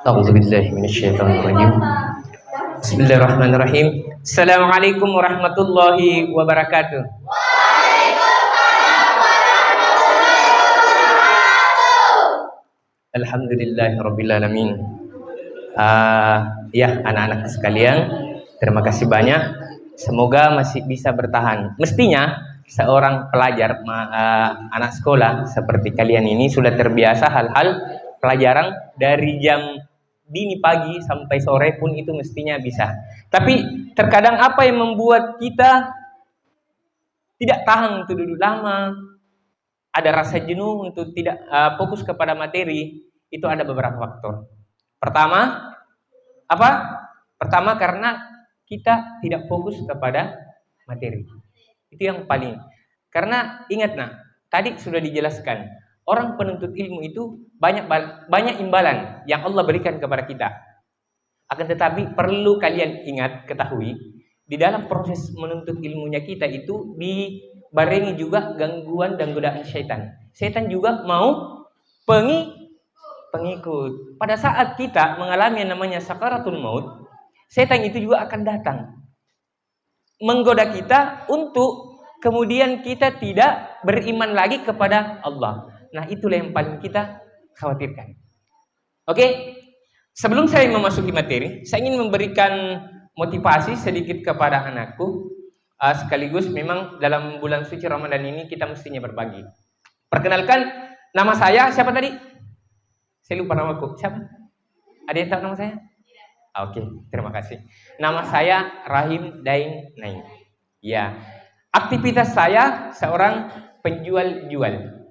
A'udzubillahi minasyaitonirrajim. Bismillahirrahmanirrahim. Assalamualaikum warahmatullahi wabarakatuh. Alhamdulillahirabbil alamin. Ya, anak-anak sekalian, terima kasih banyak. Semoga masih bisa bertahan. Mestinya seorang pelajar, anak sekolah seperti kalian ini sudah terbiasa hal-hal pelajaran dari jam dini pagi sampai sore pun itu mestinya bisa. Tapi terkadang apa yang membuat kita tidak tahan untuk duduk lama, ada rasa jenuh untuk tidak fokus kepada materi, itu ada beberapa faktor. Pertama, apa? Pertama karena kita tidak fokus kepada materi. Itu yang paling. Karena ingat tadi sudah dijelaskan, orang penuntut ilmu itu banyak imbalan yang Allah berikan kepada kita. Akan tetapi perlu kalian ingat, ketahui, di dalam proses menuntut ilmunya kita itu dibarengi juga gangguan dan godaan syaitan. Syaitan juga mau pengikut. Pada saat kita mengalami yang namanya sakaratul maut, setan itu juga akan datang menggoda kita untuk kemudian kita tidak beriman lagi kepada Allah. Nah, itulah yang paling kita khawatirkan. Oke? Sebelum saya memasuki materi, saya ingin memberikan motivasi sedikit kepada anakku. Sekaligus memang dalam bulan suci Ramadan ini kita mestinya berbagi. Perkenalkan, nama saya siapa tadi? Saya lupa namaku. Siapa? Ada yang tahu nama saya? Oke, terima kasih. Nama saya Rahim Dain Naim. Ya, aktivitas saya seorang penjual-jual.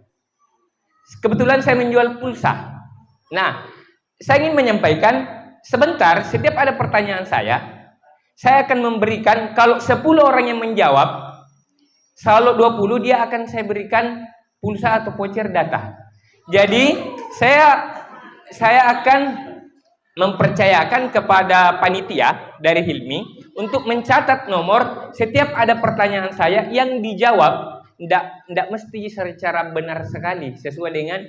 Kebetulan saya menjual pulsa. Nah, saya ingin menyampaikan sebentar, setiap ada pertanyaan saya akan memberikan, kalau 10 orang yang menjawab, kalau 20 dia akan saya berikan pulsa atau voucher data. Jadi, saya akan mempercayakan kepada panitia dari Hilmi untuk mencatat nomor setiap ada pertanyaan saya yang dijawab. Tidak mesti secara benar sekali sesuai dengan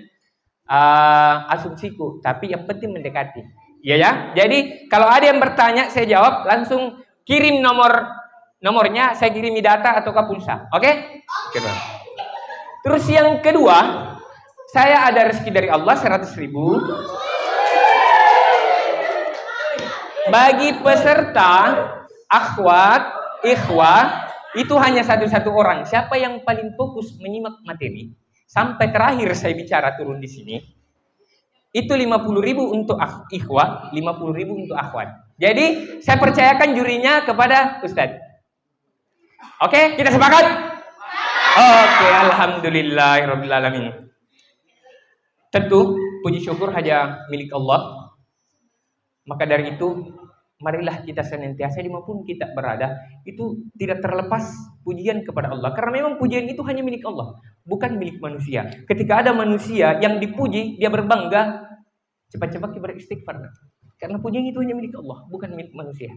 asumsiku, tapi yang penting mendekati. Ya. Jadi kalau ada yang bertanya saya jawab, langsung kirim nomornya, saya kirimi data atau pulsa. Oke? Terus yang kedua, saya ada rezeki dari Allah 100.000 bagi peserta akhwat, ikhwah, itu hanya satu orang. Siapa yang paling fokus menyimak materi sampai terakhir saya bicara turun di sini, itu 50.000 untuk ikhwah, 50.000 untuk akhwat. Jadi saya percayakan jurinya kepada Ustadz. Oke, kita sepakat? Oke, alhamdulillahirabbil alamin. Tentu puji syukur hanya milik Allah. Maka dari itu, marilah kita senantiasa dimanapun kita berada, itu tidak terlepas pujian kepada Allah. Karena memang pujian itu hanya milik Allah, bukan milik manusia. Ketika ada manusia yang dipuji, dia berbangga, cepat-cepat kita beristighfar. Karena pujian itu hanya milik Allah, bukan milik manusia.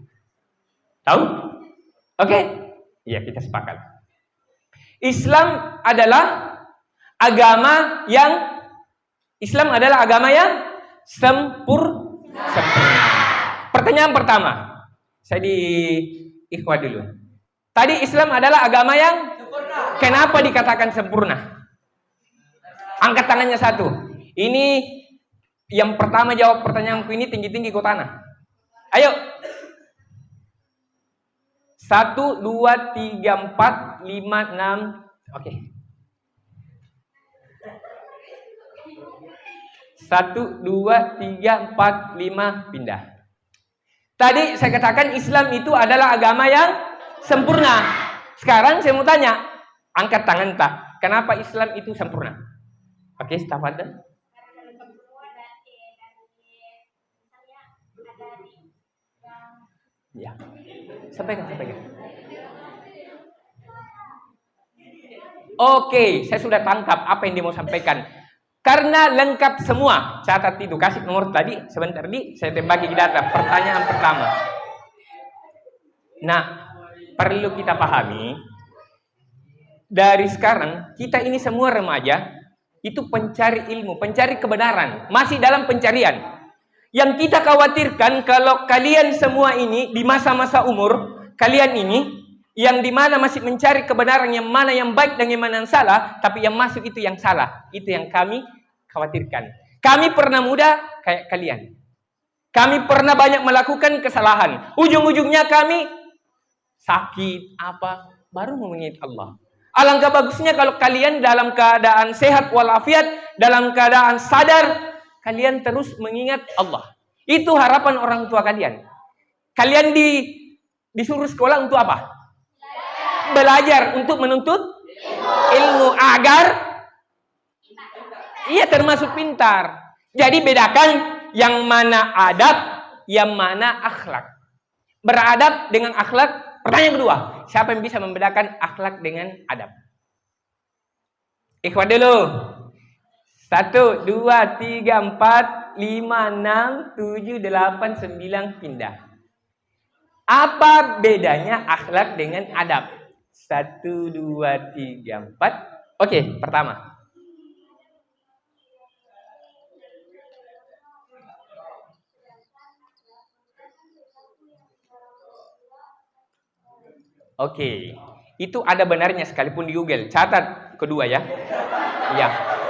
Tahu? Oke? Ya, kita sepakat. Islam adalah agama yang sempurna. Pertanyaan pertama, saya di ikhwah dulu. Tadi Islam adalah agama yang sempurna. Kenapa dikatakan sempurna? Angkat tangannya satu. Ini yang pertama jawab pertanyaanku ini tinggi-tinggi kau tanah. Ayo. 1, 2, 3, 4, 5, 6. Oke. 1, 2, 3, 4, 5, pindah. Tadi saya katakan Islam itu adalah agama yang sempurna. Sekarang saya mau tanya, angkat tangan tak? Kenapa Islam itu sempurna? Oke, tafadhol. Ya. Sampaikan. Oke, saya sudah tangkap apa yang dia mau sampaikan. Karena lengkap semua. Catat itu, kasih nomor tadi. Sebentar saya bagi data. Pertanyaan pertama. Nah, perlu kita pahami. Dari sekarang, kita ini semua remaja, itu pencari ilmu, pencari kebenaran. Masih dalam pencarian. Yang kita khawatirkan kalau kalian semua ini di masa-masa umur kalian ini yang dimana masih mencari kebenaran yang mana yang baik dan yang mana yang salah, tapi yang masuk itu yang salah. Itu yang kami khawatirkan. Kami pernah muda kayak kalian. Kami pernah banyak melakukan kesalahan. Ujung-ujungnya kami sakit apa baru mengingat Allah. Alangkah bagusnya kalau kalian dalam keadaan sehat walafiat, dalam keadaan sadar, kalian terus mengingat Allah. Itu harapan orang tua kalian. Kalian disuruh sekolah untuk apa? Belajar untuk menuntut ilmu agar ia termasuk pintar. Jadi bedakan yang mana adab, yang mana akhlak. Beradab dengan akhlak. Pertanyaan kedua, siapa yang bisa membedakan akhlak dengan adab? Ikhwan dulu. 1, 2, 3, 4, 5, 6, 7, 8, 9 pindah. Apa bedanya akhlak dengan adab? 1, 2, 3, 4. Oke, pertama. Oke, itu ada benarnya sekalipun di Google. Catat kedua ya. Iya.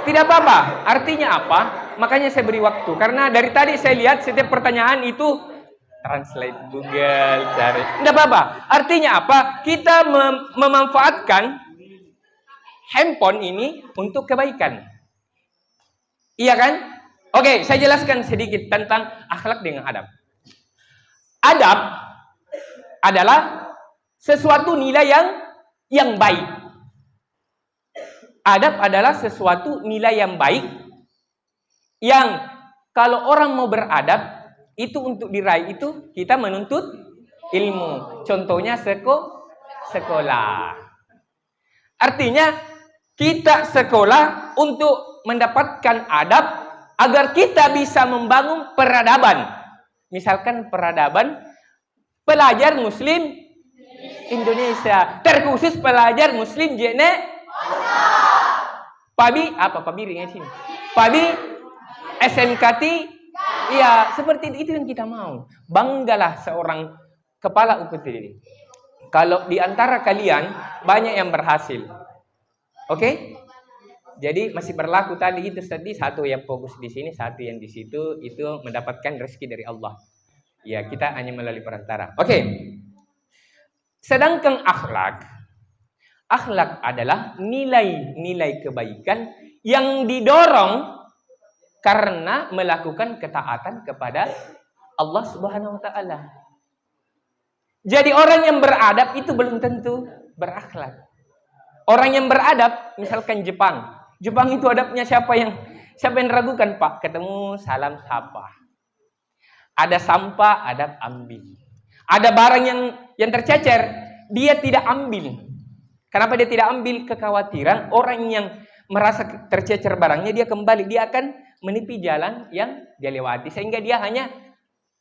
Tidak apa-apa. Artinya apa? Makanya saya beri waktu. Karena dari tadi saya lihat setiap pertanyaan itu translate Google, cari. Tidak apa-apa. Artinya apa? Kita memanfaatkan handphone ini untuk kebaikan. Iya kan? Oke, saya jelaskan sedikit tentang akhlak dengan adab. Adab adalah sesuatu nilai yang baik. Adab adalah sesuatu nilai yang baik yang kalau orang mau beradab itu untuk diraih itu kita menuntut ilmu. Contohnya sekolah. Artinya kita sekolah untuk mendapatkan adab agar kita bisa membangun peradaban. Misalkan peradaban pelajar muslim Indonesia, terkhusus pelajar muslim Pabi apa Pabiring sini? Pabi SMKT. Iya, seperti itu yang kita mau. Banggalah seorang kepala UPTD. Kalau di antara kalian banyak yang berhasil. Oke? Jadi masih berlaku tadi itu tadi, satu yang fokus di sini, satu yang di situ, itu mendapatkan rezeki dari Allah. Ya, kita hanya melalui perantara. Oke. Sedangkan akhlak adalah nilai-nilai kebaikan yang didorong karena melakukan ketaatan kepada Allah Subhanahu wa taala. Jadi orang yang beradab itu belum tentu berakhlak. Orang yang beradab, misalkan Jepang itu adabnya siapa yang ragukan, Pak? Ketemu salam sapa. Ada sampah, adab ambil. Ada barang yang tercecer, dia tidak ambil. Kenapa dia tidak ambil? Kekhawatiran orang yang merasa tercecer barangnya, dia kembali, dia akan menipi jalan yang dia lewati, sehingga dia hanya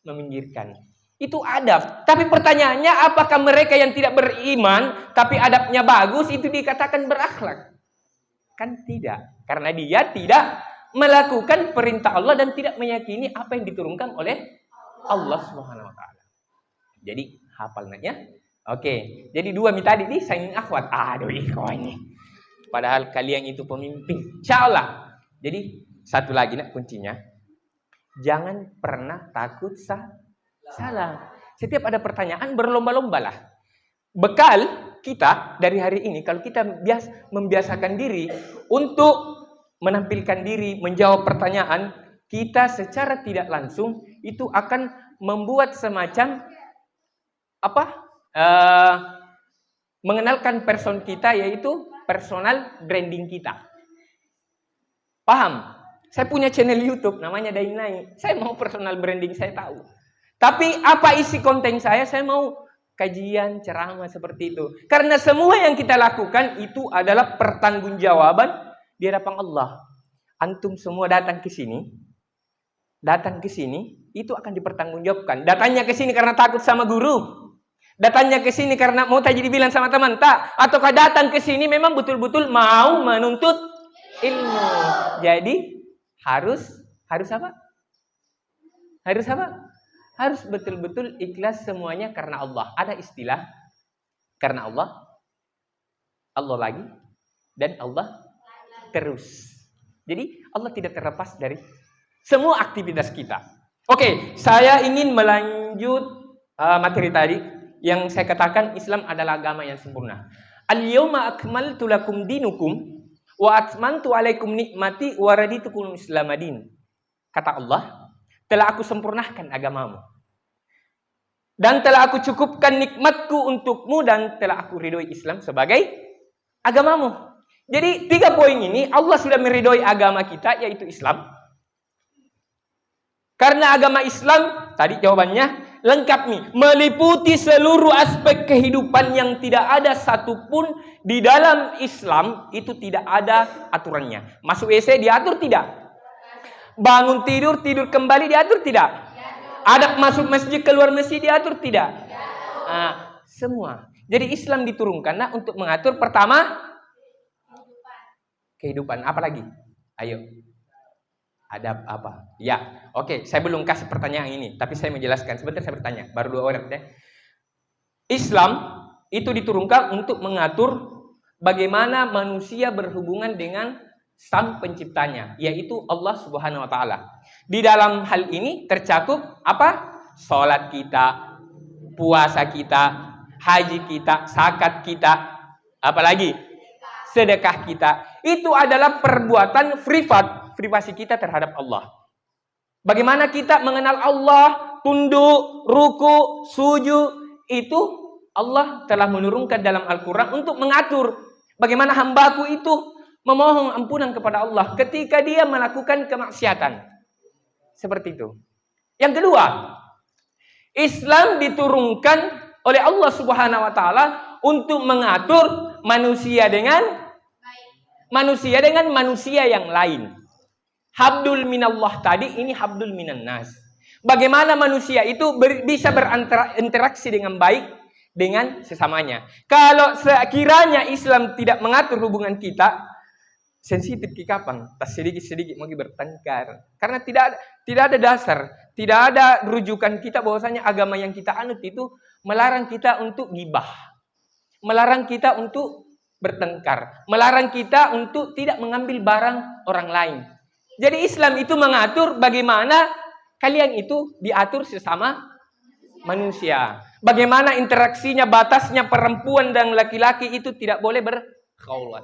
meminggirkan. Itu adab. Tapi pertanyaannya, apakah mereka yang tidak beriman tapi adabnya bagus itu dikatakan berakhlak? Kan tidak. Karena dia tidak melakukan perintah Allah dan tidak meyakini apa yang diturunkan oleh Allah Subhanahu wa taala. Jadi hafal naknya. Oke. Jadi dua tadi nih saing akhwat. Aduh ini. Padahal kalian itu pemimpin. Insyaallah. Jadi satu lagi nak kuncinya. Jangan pernah takut salah. Setiap ada pertanyaan berlomba-lombalah. Bekal kita dari hari ini kalau kita membiasakan diri untuk menampilkan diri, menjawab pertanyaan, kita secara tidak langsung itu akan membuat semacam mengenalkan person kita, yaitu personal branding kita. Paham? Saya punya channel YouTube namanya Dainai. Saya mau personal branding saya tahu. Tapi apa isi konten saya mau kajian, ceramah seperti itu. Karena semua yang kita lakukan itu adalah pertanggungjawaban di hadapan Allah. Antum semua datang ke sini itu akan dipertanggungjawabkan. Datangnya ke sini karena takut sama guru. Datangnya ke sini karena mau tajwid bilang sama teman, tak? Ataukah datang ke sini memang betul-betul mau menuntut ilmu. Jadi harus apa? Harus apa? Harus betul-betul ikhlas semuanya karena Allah. Ada istilah karena Allah, Allah lagi, dan Allah terus. Jadi Allah tidak terlepas dari semua aktivitas kita. Oke, saya ingin melanjut materi tadi yang saya katakan Islam adalah agama yang sempurna. Al-yawma akmaltu lakum dinukum wa atmantu alaikum nikmati wa raditukum islamadin. Kata Allah, telah aku sempurnakan agamamu. Dan telah aku cukupkan nikmatku untukmu dan telah aku ridhoi Islam sebagai agamamu. Jadi 3 poin ini Allah sudah meridhoi agama kita yaitu Islam. Karena agama Islam, tadi jawabannya lengkap nih, meliputi seluruh aspek kehidupan yang tidak ada satupun di dalam Islam itu tidak ada aturannya. Masuk WC diatur tidak? Bangun tidur, tidur kembali diatur tidak? Adab masuk masjid, keluar masjid diatur tidak? Nah, semua. Jadi Islam diturunkan untuk mengatur pertama kehidupan. Apa lagi? Ayo. Adab apa? Ya, oke. Saya belum kasih pertanyaan ini, tapi saya menjelaskan. Sebentar saya bertanya. Baru 2 orang ya. Islam itu diturunkan untuk mengatur bagaimana manusia berhubungan dengan sang penciptanya, yaitu Allah Subhanahu wa taala. Di dalam hal ini tercakup apa? Salat kita, puasa kita, haji kita, zakat kita, apalagi sedekah kita. Itu adalah perbuatan privasi kita terhadap Allah. Bagaimana kita mengenal Allah, tunduk, ruku, sujud, itu Allah telah menurunkan dalam Al-Quran untuk mengatur bagaimana hambaku itu memohon ampunan kepada Allah ketika dia melakukan kemaksiatan. Seperti itu. Yang kedua, Islam diturunkan oleh Allah Subhanahu wa taala untuk mengatur manusia dengan manusia yang lain. Habdul minallah tadi, ini habdul minan nas. Bagaimana manusia itu bisa berinteraksi dengan baik dengan sesamanya. Kalau sekiranya Islam tidak mengatur hubungan kita, sensitif ke kapan? Tas sedikit-sedikit mau bertengkar. Karena tidak ada dasar, tidak ada rujukan kita bahwasanya agama yang kita anut itu melarang kita untuk gibah. Melarang kita untuk bertengkar, melarang kita untuk tidak mengambil barang orang lain. Jadi Islam itu mengatur bagaimana kalian itu diatur sesama manusia. Bagaimana interaksinya, batasnya perempuan dan laki-laki itu tidak boleh berkhaulat.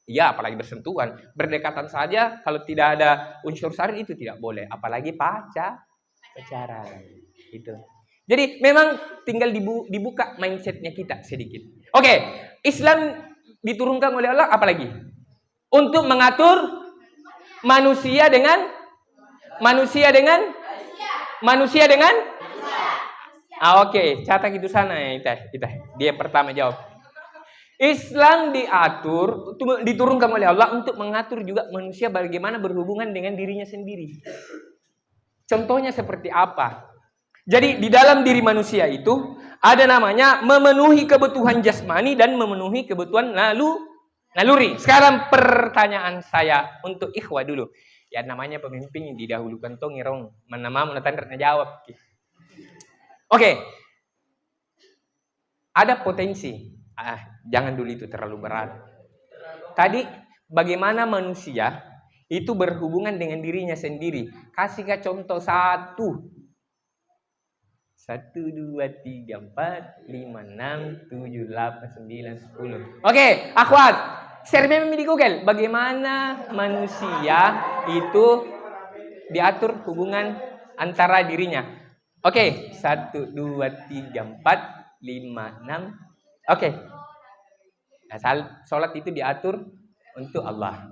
Ya, apalagi bersentuhan. Berdekatan saja kalau tidak ada unsur syar'i itu tidak boleh. Apalagi pacaran. Itu. Jadi memang tinggal dibuka mindsetnya kita sedikit. Oke, Islam diturunkan oleh Allah apalagi? Untuk mengatur manusia dengan oke, catat itu sana ya, kita. Dia pertama jawab. Islam diturunkan oleh Allah untuk mengatur juga manusia bagaimana berhubungan dengan dirinya sendiri. Contohnya seperti apa? Jadi di dalam diri manusia itu ada namanya memenuhi kebutuhan jasmani dan memenuhi kebutuhan naluri. Sekarang pertanyaan saya untuk ikhwah dulu. Ya namanya pemimpin yang didahulukan tong ngirong. Mana mau natandar jawab. Oke. Ada potensi. Jangan dulu itu terlalu berat. Tadi bagaimana manusia itu berhubungan dengan dirinya sendiri. Kasih contoh 1, 2, 3, 4, 5, 6, 7, 8, 9, 10. Oke, akhwat. Survei di Google. Bagaimana manusia itu diatur hubungan antara dirinya. Oke, 1, 2, 3, 4, 5, 6. Oke. Nah, salat itu diatur untuk Allah.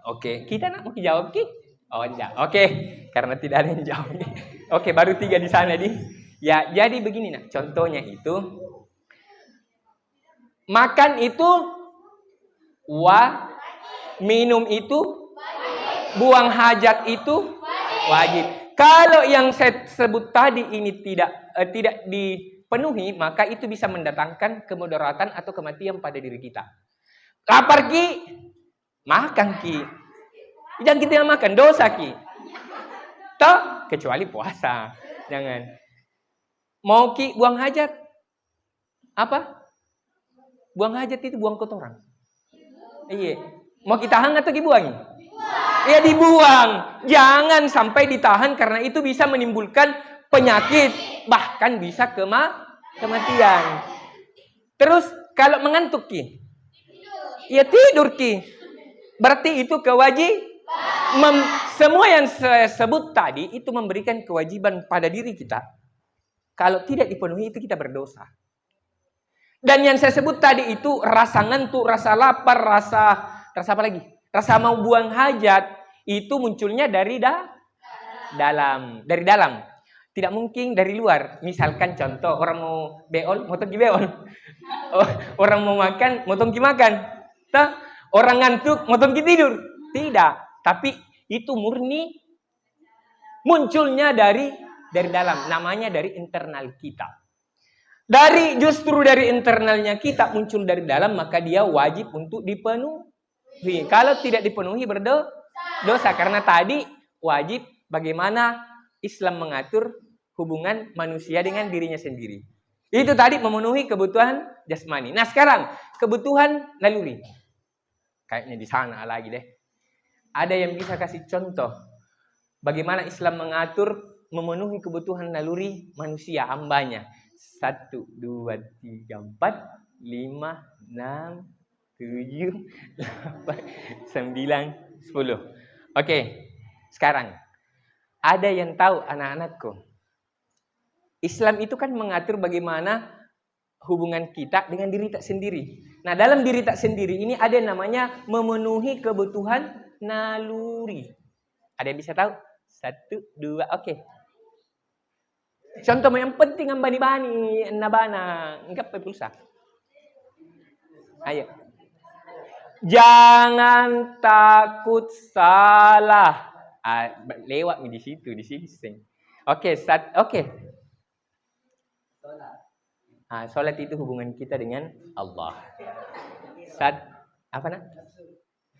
Oke, kita nak mau jawab Ki? Oh enggak. Oke, karena tidak ada yang jawab. Oke, baru 3 di sana nih. Ya, jadi begini nak. Contohnya itu makan itu minum itu buang hajat itu wajib. Kalau yang saya sebut tadi ini tidak dipenuhi, maka itu bisa mendatangkan kemudaratan atau kematian pada diri kita. Lapar Ki, makan Ki. Jangan kita makan, dosa Ki. Toh, kecuali puasa. Jangan. Mau ki buang hajat? Apa? Buang hajat itu buang kotoran. Iya. Mau kita tahan atau dibuang? Ya dibuang. Jangan sampai ditahan karena itu bisa menimbulkan penyakit, bahkan bisa kematian. Terus kalau mengantuk ki, ya tidur ki. Berarti itu kewajiban. Semua yang saya sebut tadi itu memberikan kewajiban pada diri kita. Kalau tidak dipenuhi itu kita berdosa. Dan yang saya sebut tadi itu rasa ngantuk, rasa lapar, rasa apa lagi? Rasa mau buang hajat itu munculnya dari dalam. Tidak mungkin dari luar. Misalkan contoh orang mau beol, motong ki beol. Orang mau makan, motong ki makan. Orang ngantuk, motong ki tidur. Tidak. Tapi itu murni munculnya dari dalam. Namanya dari internal kita. Justru dari internalnya kita muncul dari dalam, maka dia wajib untuk dipenuhi. Kalau tidak dipenuhi berdosa. Karena tadi wajib bagaimana Islam mengatur hubungan manusia dengan dirinya sendiri. Itu tadi memenuhi kebutuhan jasmani. Nah sekarang kebutuhan naluri. Kayaknya di sana lagi deh. Ada yang bisa kasih contoh bagaimana Islam mengatur memenuhi kebutuhan naluri manusia, hambanya. 1, 2, 3, 4, 5, 6, 7, 8, 9, 10. Oke, sekarang ada yang tahu anak-anakku? Islam itu kan mengatur bagaimana hubungan kita dengan diri tak sendiri. Nah, dalam diri tak sendiri ini ada yang namanya memenuhi kebutuhan naluri. Ada yang bisa tahu? 1, 2, oke. Contoh yang penting ang bani-bani, nabana, enggak pakai pulsa. Ayo. Jangan takut salah. Lewat di situ, di sini. Oke, oke. Salat itu hubungan kita dengan Allah. Apa nak?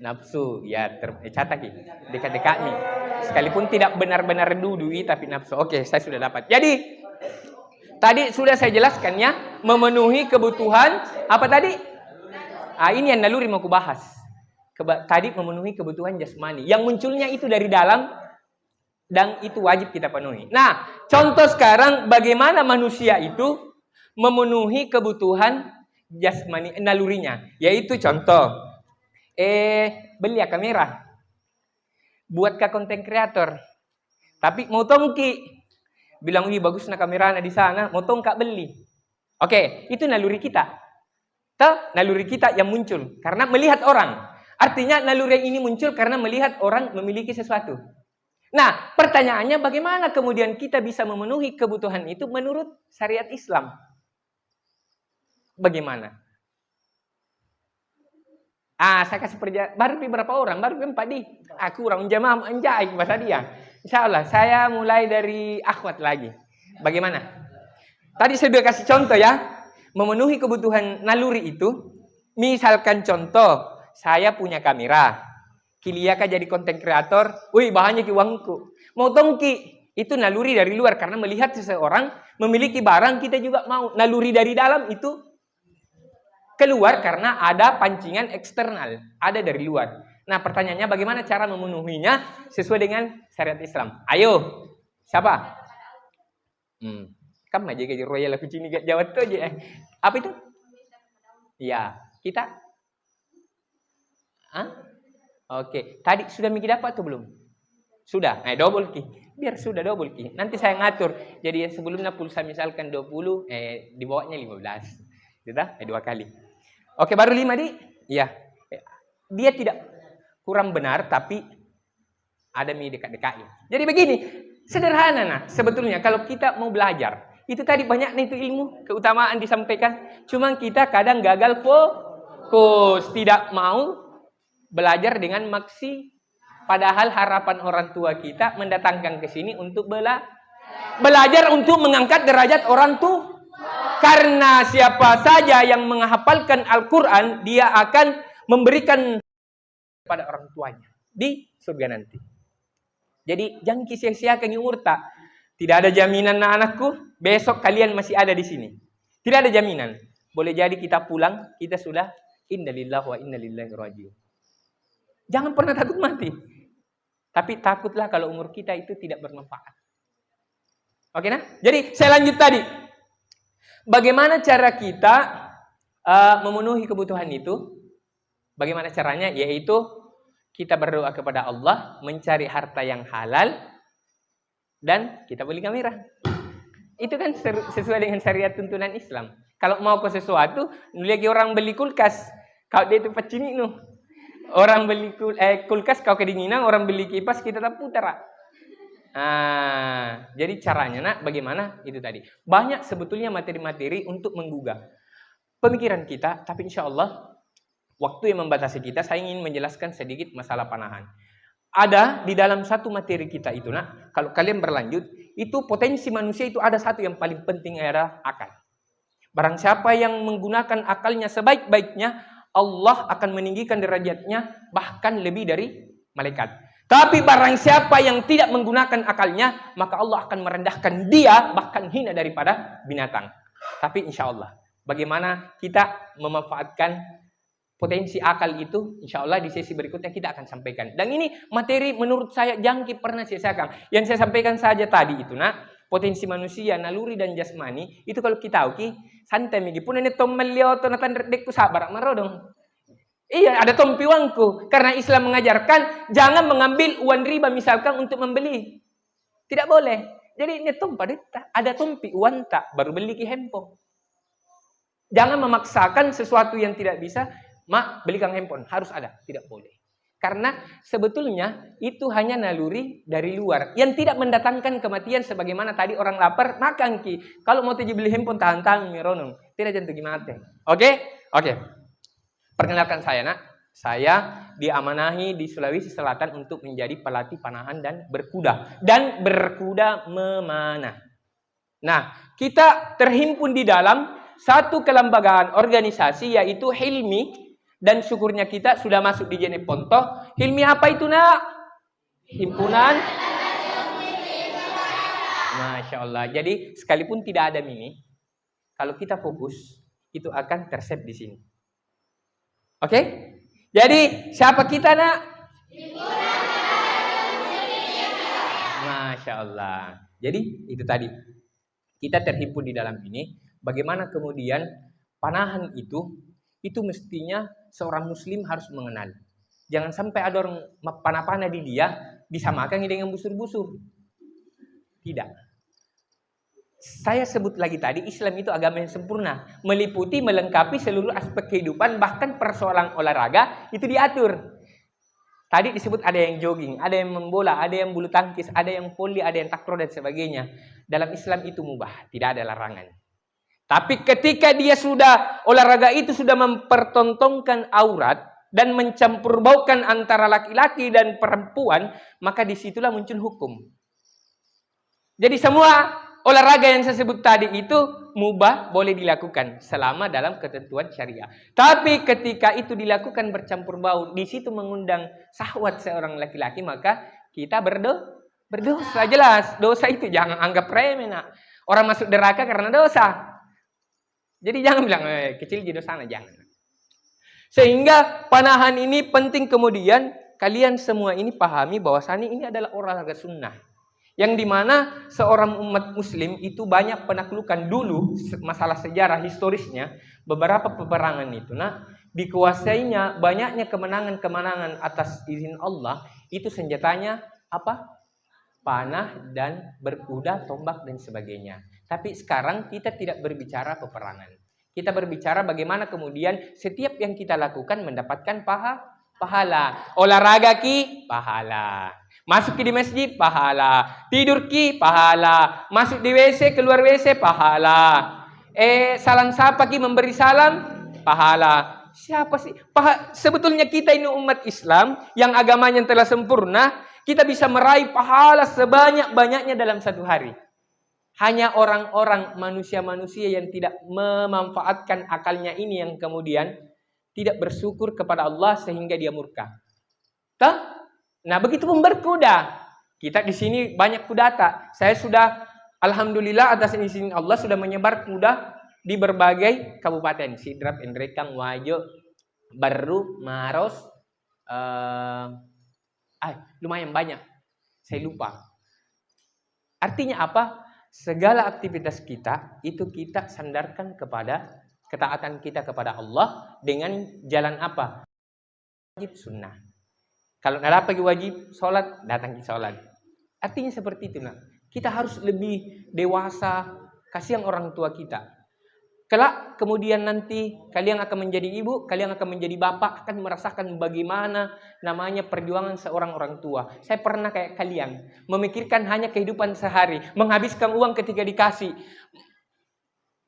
Nafsu, ya catat ki. Dekat-dekat nih. Sekalipun tidak benar-benar dudui tapi nafsu. Oke, saya sudah dapat. Jadi tadi sudah saya jelaskannya, memenuhi kebutuhan apa tadi? Ini yang naluri mau kubahas. Tadi memenuhi kebutuhan jasmani. Yang munculnya itu dari dalam dan itu wajib kita penuhi. Nah, contoh sekarang bagaimana manusia itu memenuhi kebutuhan jasmani nalurinya. Yaitu contoh beli kamera. Buatkah konten kreator? Tapi mau tongki. Bilang, bagus na kamera di sana. Mau tong kak beli. Oke, itu naluri kita. Naluri kita yang muncul. Karena melihat orang. Artinya naluri ini muncul karena melihat orang memiliki sesuatu. Nah, pertanyaannya bagaimana kemudian kita bisa memenuhi kebutuhan itu menurut syariat Islam? Bagaimana? Saya kasih baru berapa orang? Baru 4 di. Aku orang jamaah anjay bahasa dia. Insyaallah saya mulai dari akhwat lagi. Bagaimana? Tadi saya sudah kasih contoh ya. Memenuhi kebutuhan naluri itu. Misalkan contoh, saya punya kamera. Kiliaka jadi konten kreator. Bahannya ki uangku. Mau tongki. Itu naluri dari luar. Karena melihat seseorang memiliki barang, kita juga mau. Naluri dari dalam itu keluar karena ada pancingan eksternal, ada dari luar. Nah, pertanyaannya bagaimana cara memenuhinya sesuai dengan syariat Islam? Ayo, siapa? Kamu aja kayak royal aku sini gak jawab tuh aja. Apa itu? Ya, kita. Oke, tadi sudah mikir dapat atau belum? Sudah. Double ki. Biar sudah double ki. Nanti saya ngatur. Jadi yang sebelumnya pulsa misalkan 20, dibawanya 15. Sudah? 2 kali. Oke, baru 5 di? Iya. Dia tidak kurang benar, tapi ada dekat-dekatnya. Jadi begini, sederhana nah. Sebetulnya kalau kita mau belajar, itu tadi banyak nih itu ilmu, keutamaan disampaikan. Cuma kita kadang gagal fokus, tidak mau belajar dengan maksi. Padahal harapan orang tua kita mendatangkan ke sini untuk belajar untuk mengangkat derajat orang tua. Karena siapa saja yang menghafalkan Al-Quran, dia akan memberikan kepada orang tuanya di surga nanti. Jadi jangan sia-siakan umur tak. Tidak ada jaminan anak-anakku besok kalian masih ada di sini. Tidak ada jaminan. Boleh jadi kita pulang, kita sudah inna lillahi wa inna ilaihi raji'un. Jangan pernah takut mati. Tapi takutlah kalau umur kita itu tidak bermanfaat. Oke nah? Jadi saya lanjut tadi. Bagaimana cara kita memenuhi kebutuhan itu? Bagaimana caranya? Yaitu kita berdoa kepada Allah, mencari harta yang halal, dan kita beli kamera. Itu kan sesuai dengan syariat tuntunan Islam. Kalau mau ke sesuatu, lagi orang beli kulkas, kalau dia itu pecini no. Orang beli kulkas kau kedinginan, orang beli kipas kita tak putar. Jadi caranya nak bagaimana? Itu tadi. Banyak sebetulnya materi-materi untuk menggugah pemikiran kita, tapi insya Allah waktu yang membatasi kita, saya ingin menjelaskan sedikit masalah panahan. Ada di dalam satu materi kita itu nak, kalau kalian berlanjut, itu potensi manusia itu ada satu yang paling penting adalah akal. Barang siapa yang menggunakan akalnya sebaik-baiknya, Allah akan meninggikan derajatnya bahkan lebih dari malaikat. Tapi barang siapa yang tidak menggunakan akalnya, maka Allah akan merendahkan dia bahkan hina daripada binatang. Tapi insya Allah, bagaimana kita memanfaatkan potensi akal itu, insya Allah di sesi berikutnya kita akan sampaikan. Dan ini materi menurut saya jangkip pernah saya sampaikan. Yang saya sampaikan saja tadi itu nak, potensi manusia, naluri dan jasmani, itu kalau kita oke, santai migi pun ini tommel lioto natan dekku sabar maro dong. Iya, ada tompi uangku. Karena Islam mengajarkan jangan mengambil uang riba misalkan untuk membeli. Tidak boleh. Jadi ini ada tompi uang tak baru beli ki handphone. Jangan memaksakan sesuatu yang tidak bisa. Mak, belikan handphone. Harus ada. Tidak boleh. Karena sebetulnya itu hanya naluri dari luar. Yang tidak mendatangkan kematian sebagaimana tadi orang lapar, makan ki. Kalau mau pergi beli handphone, tahan-tahan mironong. Tidak jantung gimana. Oke? Oke. Perkenalkan saya nak. Saya diamanahi di Sulawesi Selatan untuk menjadi pelatih panahan dan berkuda. Dan berkuda memanah. Nah, kita terhimpun di dalam satu kelembagaan organisasi yaitu Hilmi. Dan syukurnya kita sudah masuk di Jenep Pontoh. Hilmi apa itu nak? Himpunan. Masya Allah. Jadi sekalipun tidak ada mini, kalau kita fokus, itu akan tersep di sini. Oke? Jadi siapa kita nak? Masya Allah. Jadi itu tadi. Kita terhimpun di dalam ini. Bagaimana kemudian panahan itu mestinya seorang muslim harus mengenal. Jangan sampai ada orang panah-panah di dia disamakan dengan busur-busur. Tidak. Saya sebut lagi tadi, Islam itu agama yang sempurna, meliputi, melengkapi seluruh aspek kehidupan, bahkan persoalan olahraga itu diatur. Tadi disebut ada yang jogging, ada yang membola, ada yang bulu tangkis, ada yang voli, ada yang takraw dan sebagainya. Dalam Islam itu mubah, tidak ada larangan. Tapi ketika dia sudah olahraga itu sudah mempertontonkan aurat dan mencampur baukan antara laki-laki dan perempuan, maka disitulah muncul hukum. Jadi semua olahraga yang saya sebut tadi itu mubah, boleh dilakukan selama dalam ketentuan syariah. Tapi ketika itu dilakukan bercampur bau, di situ mengundang syahwat seorang laki-laki, maka kita berdosa. Jelas, dosa itu jangan anggap remeh nak. Orang masuk neraka karena dosa. Jadi jangan bilang kecil di dosa, jangan. Sehingga panahan ini penting kemudian kalian semua ini pahami bahwasannya ini adalah olahraga sunnah. Yang dimana seorang umat muslim itu banyak penaklukan dulu, masalah sejarah historisnya, beberapa peperangan itu dikuasainya banyaknya kemenangan-kemenangan atas izin Allah, itu senjatanya apa? Panah dan berkuda, tombak dan sebagainya. Tapi sekarang kita tidak berbicara peperangan. Kita berbicara bagaimana kemudian setiap yang kita lakukan mendapatkan pahala. Olahraga ki, pahala. Masuk di masjid, pahala. Tidur ki, pahala. Masuk di WC, keluar WC, pahala. Salam sapa ki, memberi salam, pahala. Siapa sih? Sebetulnya kita ini umat Islam yang agamanya telah sempurna. Kita bisa meraih pahala sebanyak-banyaknya dalam satu hari. Hanya orang-orang manusia-manusia yang tidak memanfaatkan akalnya ini yang kemudian tidak bersyukur kepada Allah sehingga dia murka. Nah begitu pun berkuda. Kita di sini banyak kudata. Saya sudah, alhamdulillah atas izin Allah sudah menyebar kuda di berbagai kabupaten. Sidrap, Indrekang, Wajo, Baru, Maros, lumayan banyak. Saya lupa. Artinya apa? Segala aktivitas kita itu kita sandarkan kepada ketaatan kita kepada Allah dengan jalan apa? Wajib sunnah. Kalau nggak pagi wajib sholat, datang ke sholat. Artinya seperti itu. Nah, kita harus lebih dewasa, kasihan orang tua kita. Kelak kemudian nanti kalian akan menjadi ibu, kalian akan menjadi bapak, akan merasakan bagaimana namanya perjuangan seorang orang tua. Saya pernah kayak kalian, memikirkan hanya kehidupan sehari, menghabiskan uang ketika dikasih.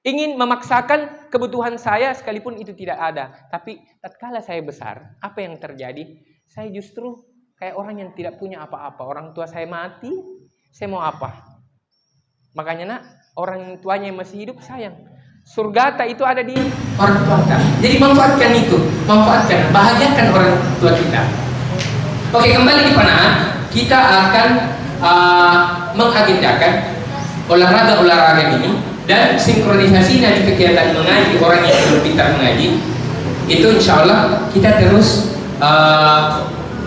Ingin memaksakan kebutuhan saya sekalipun itu tidak ada. Tapi tatkala saya besar, apa yang terjadi? Saya justru kayak orang yang tidak punya apa-apa. Orang tua saya mati, saya mau apa? Makanya nak, orang tuanya yang masih hidup sayang. Surga itu ada di orang tua kita. Jadi manfaatkan itu, manfaatkan, bahagiakan orang tua kita. Oke, kembali di Panahan, kita akan mengagendakan olahraga ini dan sinkronisasi dari kegiatan mengaji orang yang belum pintar mengaji. Itu insya Allah kita terus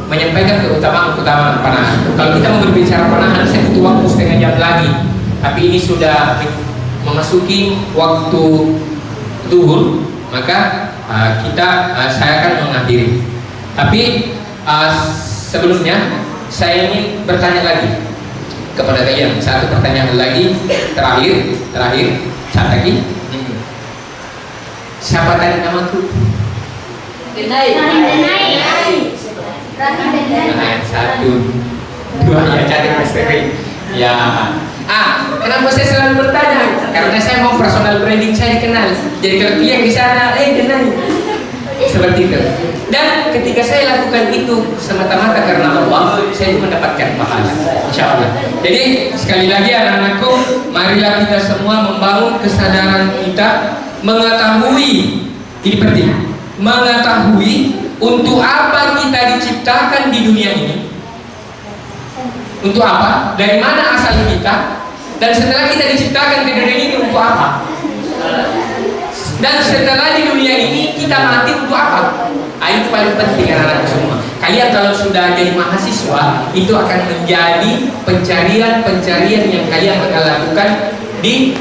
menyampaikan keutamaan Panahan. Kalau kita mau berbicara Panahan, saya butuh waktu setengah jam lagi. Tapi ini sudah memasuki waktu zuhur, maka saya akan mengakhiri. Tapi sebelumnya saya ingin bertanya lagi kepada kalian, satu pertanyaan lagi terakhir satu lagi. Siapa tadi namaku? Satu, dua, ya cari misteri. Ya. Kenapa saya selalu bertanya? Karena saya mau personal branding saya dikenal. Jadi kalau dia di sana, kenal. Seperti itu. Dan ketika saya lakukan itu semata-mata karena Allah, saya mendapatkan pahala. Insya Allah. Jadi sekali lagi anak-anakku, marilah kita semua membangun kesadaran kita, mengetahui, ini penting, mengetahui untuk apa kita diciptakan di dunia ini. Untuk apa? Dari mana asal kita? Dan setelah kita diciptakan di dunia ini untuk apa? Dan setelah di dunia ini kita mati untuk apa? Itu paling penting anak-anak semua. Kalian kalau sudah jadi mahasiswa, itu akan menjadi pencarian yang kalian akan lakukan di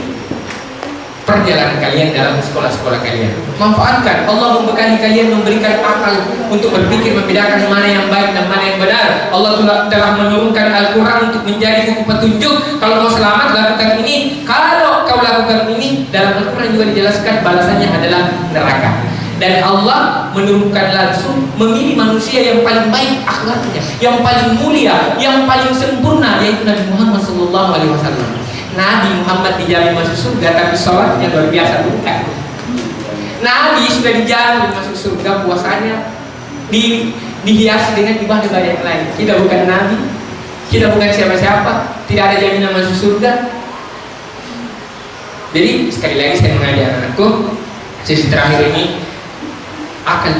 perjalanan kalian dalam sekolah-sekolah kalian. Manfaatkan, Allah membekali kalian, memberikan akal untuk berpikir, membedakan mana yang baik dan mana yang benar. Allah telah menurunkan Al-Quran untuk menjadi buku petunjuk. Kalau mau selamat, lakukan ini. Kalau kau lakukan ini, dalam Al-Quran juga dijelaskan balasannya adalah neraka. Dan Allah menurunkan langsung, memilih manusia yang paling baik akhlaknya, yang paling mulia, yang paling sempurna, yaitu Nabi Muhammad SAW. Nabi Muhammad dijamin masuk surga, tapi sholatnya luar biasa bukan. Nabi sudah dijamin masuk surga, puasanya dihiasi dengan ibadah-ibadah yang lain. Kita bukan Nabi, kita bukan siapa-siapa, tidak ada jaminan masuk surga. Jadi sekali lagi saya mengajak anakku, sesi terakhir ini akan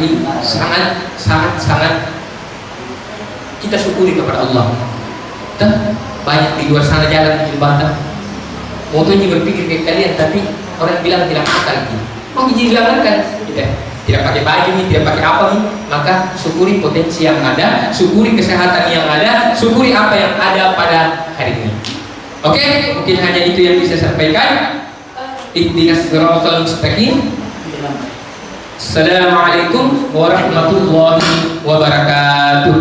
sangat kita syukuri kepada Allah. Dan banyak di luar sana jalan di jembatan, motonya berpikir kayak kalian, tapi orang bilang tidak akal. Mau dijalankan, tidak pakai baju nih, tidak pakai apa nih, maka syukuri potensi yang ada, syukuri kesehatan yang ada, syukuri apa yang ada pada hari ini. Oke, mungkin hanya itu yang bisa saya sampaikan. Ihdinas siratal mustaqim. Assalamualaikum warahmatullahi wabarakatuh.